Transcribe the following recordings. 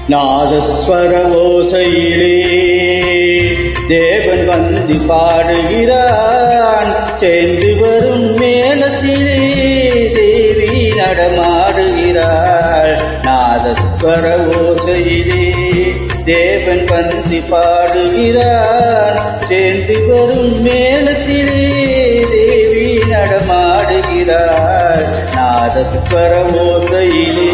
நாதஸ்வர ஓசையிலே தேவன் வந்து பாடுகிறான். சேர்ந்து வரும் மேளத்திலே தேவி நடமாடுகிறாள். நாதஸ்வர ஓசையிலே தேவன் வந்து பாடுகிறான். சேர்ந்து வரும் மேளத்திலே தேவி நடமாடுகிறாள். நாதஸ்வர ஓசையிலே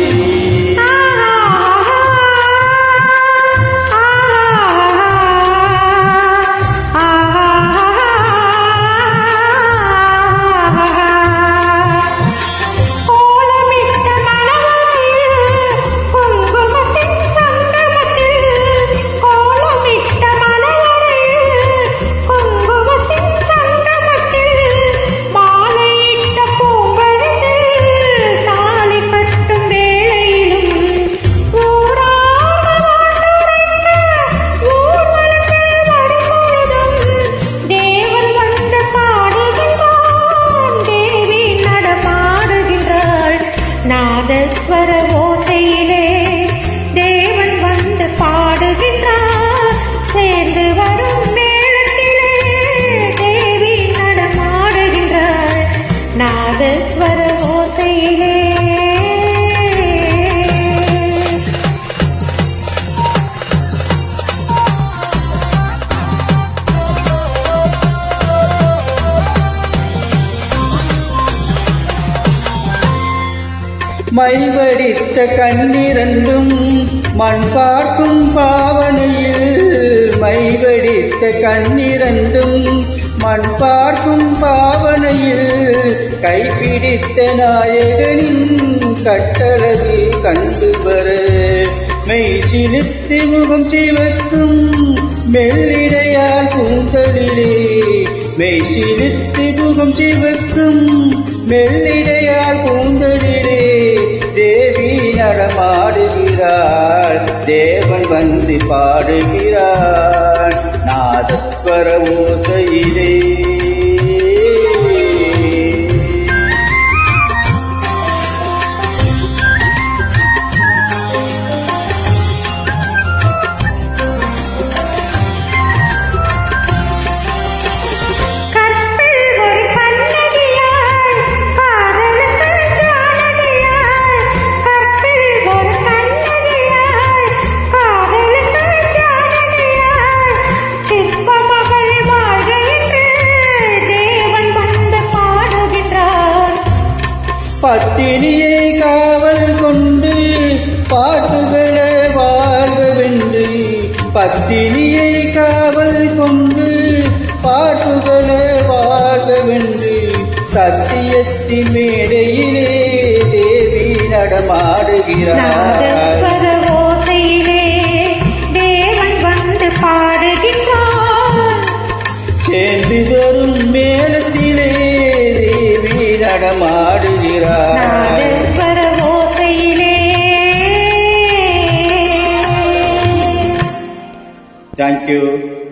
நாதஸ்வர ஓசையிலே தேவன் வந்து பாடுகின்றார். சேர்ந்து வரும் மேளத்திலே தேவி நடமாடுகின்றார். நாதஸ்வர ஓசையிலே மைவடித்த கண்ணிரண்டும் மண் பார்க்கும் பாவனையில். மைவடித்த கண்ணிரண்டும் மண் பார்க்கும் பாவனையில். கைப்பிடித்த நாயகனின் கட்டழகு கண்டு வர மெய் சிலித்து முகம் சிவக்கும் மெல்லிடையால் பூந்தலிலே. மெய் சிலித்து முகம் சிவக்கும் மெல்லிடையால் பூந்தலிலே தேவி நடமாடுகிறாள். தேவன் வந்து பாடுகிறாள். நாதஸ்வர ஓசையிலே பத்தினியை காவல் கொண்டு பாட்டுகளை வாழ்கவென்று. பத்தினியை காவல் கொண்டு பாட்டுகளை வாழ்கவென்று. சத்தியத்தின் மேடையிலே தேவி நடமாடுகிறார். ஓசையிலே தேவன் வந்து பாடுகிறார். சேர்ந்து வரும் மேளத்திலே தேவி நடமாடுகிறார். நாதஸ்வர ஓசையிலே. Thank you.